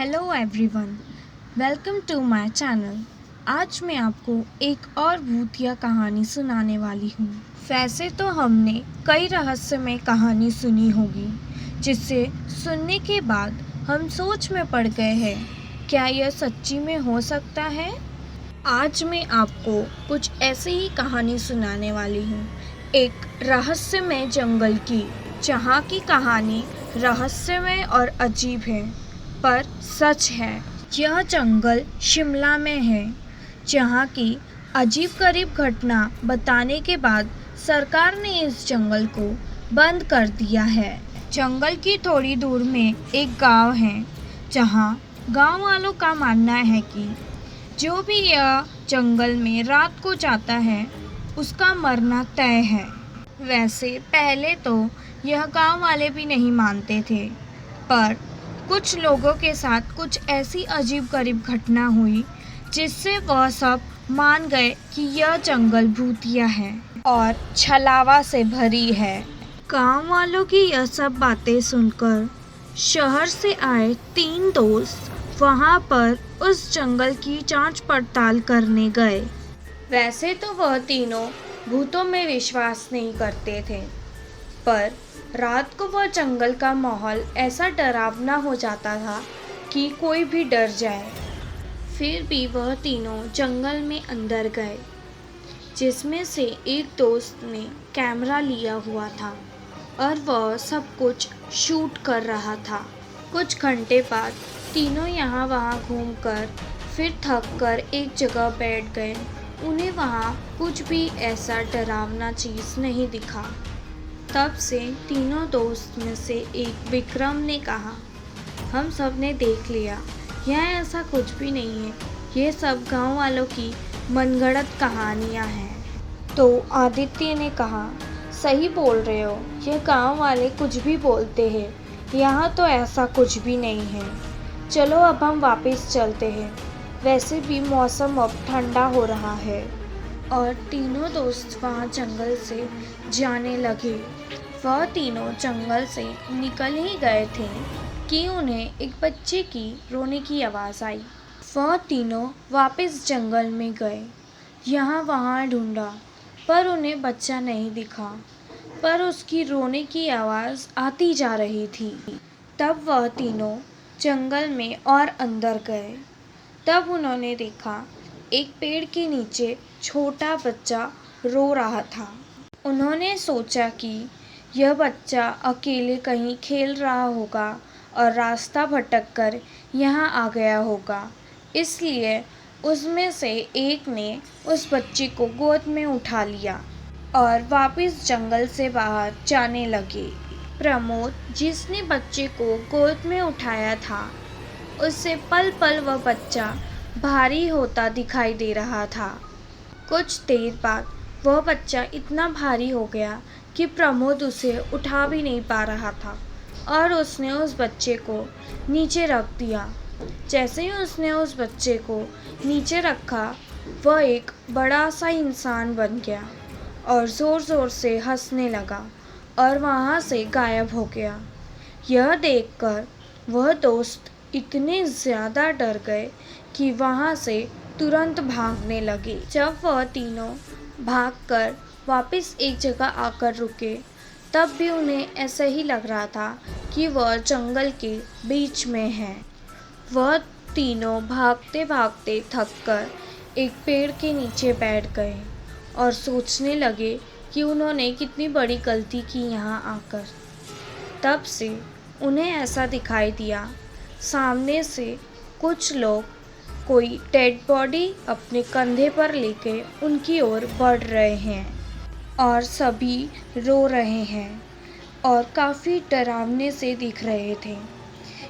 Hello everyone, welcome to my channel. आज मैं आपको एक और भूतिया कहानी सुनाने वाली हूँ। वैसे तो हमने कई रहस्यमय कहानी सुनी होगी, जिसे सुनने के बाद हम सोच में पड़ गए हैं, क्या यह सच्ची में हो सकता है। आज मैं आपको कुछ ऐसी ही कहानी सुनाने वाली हूँ, एक रहस्यमय जंगल की, जहाँ की कहानी रहस्यमय और अजीब है पर सच है। यह जंगल शिमला में है, जहाँ की अजीब गरीब घटना बताने के बाद सरकार ने इस जंगल को बंद कर दिया है। जंगल की थोड़ी दूर में एक गांव है, जहाँ गांव वालों का मानना है कि जो भी यह जंगल में रात को जाता है उसका मरना तय है। वैसे पहले तो यह गांव वाले भी नहीं मानते थे, पर कुछ लोगों के साथ कुछ ऐसी अजीब गरीब घटना हुई जिससे वह सब मान गए कि यह जंगल भूतिया है और छलावा से भरी है। गांव वालों की यह सब बातें सुनकर शहर से आए 3 दोस्त वहां पर उस जंगल की जांच पड़ताल करने गए। वैसे तो वह तीनों भूतों में विश्वास नहीं करते थे, पर रात को वह जंगल का माहौल ऐसा डरावना हो जाता था कि कोई भी डर जाए। फिर भी वह तीनों जंगल में अंदर गए, जिसमें से एक दोस्त ने कैमरा लिया हुआ था और वह सब कुछ शूट कर रहा था। कुछ घंटे बाद तीनों यहाँ वहाँ घूमकर फिर थक कर एक जगह बैठ गए। उन्हें वहाँ कुछ भी ऐसा डरावना चीज़ नहीं दिखा। तब से तीनों दोस्त में से एक विक्रम ने कहा, हम सब ने देख लिया, यह ऐसा कुछ भी नहीं है, ये सब गांव वालों की मनगढ़ंत कहानियां हैं। तो आदित्य ने कहा, सही बोल रहे हो, ये गांव वाले कुछ भी बोलते हैं, यहाँ तो ऐसा कुछ भी नहीं है। चलो अब हम वापस चलते हैं, वैसे भी मौसम अब ठंडा हो रहा है। और तीनों दोस्त वहाँ जंगल से जाने लगे। वह तीनों जंगल से निकल ही गए थे कि उन्हें एक बच्चे की रोने की आवाज़ आई। वह तीनों वापस जंगल में गए, यहाँ वहाँ ढूंढा, पर उन्हें बच्चा नहीं दिखा, पर उसकी रोने की आवाज़ आती जा रही थी। तब वह तीनों जंगल में और अंदर गए। तब उन्होंने देखा एक पेड़ के नीचे छोटा बच्चा रो रहा था। उन्होंने सोचा कि यह बच्चा अकेले कहीं खेल रहा होगा और रास्ता भटक कर यहाँ आ गया होगा, इसलिए उसमें से एक ने उस बच्चे को गोद में उठा लिया और वापस जंगल से बाहर जाने लगे। प्रमोद, जिसने बच्चे को गोद में उठाया था, उससे पल पल वह बच्चा भारी होता दिखाई दे रहा था। कुछ देर बाद वह बच्चा इतना भारी हो गया कि प्रमोद उसे उठा भी नहीं पा रहा था और उसने उस बच्चे को नीचे रख दिया। जैसे ही उसने उस बच्चे को नीचे रखा, वह एक बड़ा सा इंसान बन गया और ज़ोर ज़ोर से हंसने लगा और वहाँ से गायब हो गया। यह देखकर वह दोस्त इतने ज़्यादा डर गए कि वहाँ से तुरंत भागने लगे। जब वह तीनों भागकर वापस एक जगह आकर रुके, तब भी उन्हें ऐसा ही लग रहा था कि वह जंगल के बीच में है। वह तीनों भागते भागते थककर एक पेड़ के नीचे बैठ गए और सोचने लगे कि उन्होंने कितनी बड़ी गलती की यहाँ आकर। तब से उन्हें ऐसा दिखाई दिया, सामने से कुछ लोग कोई डेड बॉडी अपने कंधे पर लेके उनकी ओर बढ़ रहे हैं और सभी रो रहे हैं और काफ़ी डरावने से दिख रहे थे।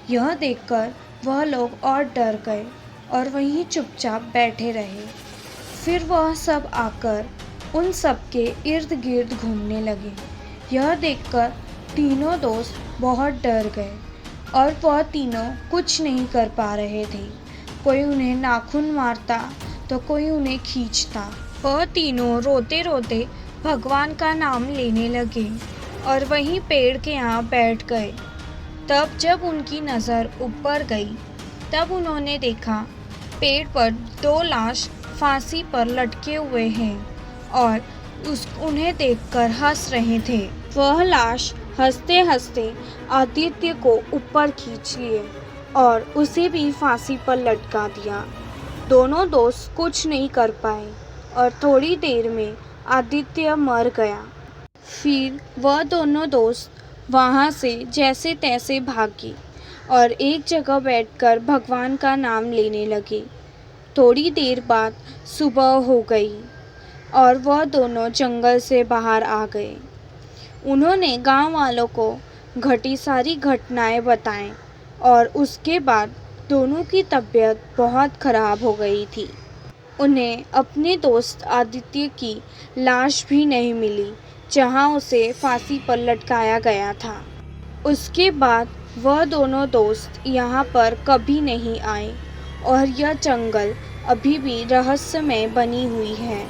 यह देखकर वह लोग और डर गए और वहीं चुपचाप बैठे रहे। फिर वह सब आकर उन सब के इर्द गिर्द घूमने लगे। यह देखकर तीनों दोस्त बहुत डर गए और वह तीनों कुछ नहीं कर पा रहे थे। कोई उन्हें नाखून मारता तो कोई उन्हें खींचता। वह तीनों रोते रोते भगवान का नाम लेने लगे और वहीं पेड़ के यहाँ बैठ गए। तब जब उनकी नज़र ऊपर गई, तब उन्होंने देखा पेड़ पर 2 लाश फांसी पर लटके हुए हैं और उन्हें देखकर हंस रहे थे। वह लाश हंसते हंसते आदित्य को ऊपर खींच लिए और उसे भी फांसी पर लटका दिया। दोनों दोस्त कुछ नहीं कर पाए और थोड़ी देर में आदित्य मर गया। फिर वह दोनों दोस्त वहाँ से जैसे तैसे भागे और एक जगह बैठकर भगवान का नाम लेने लगे। थोड़ी देर बाद सुबह हो गई और वह दोनों जंगल से बाहर आ गए। उन्होंने गांव वालों को घटी सारी घटनाएं बताएं और उसके बाद दोनों की तबीयत बहुत खराब हो गई थी। उन्हें अपने दोस्त आदित्य की लाश भी नहीं मिली जहां उसे फांसी पर लटकाया गया था। उसके बाद वह दोनों दोस्त यहाँ पर कभी नहीं आए और यह जंगल अभी भी रहस्यमय बनी हुई है।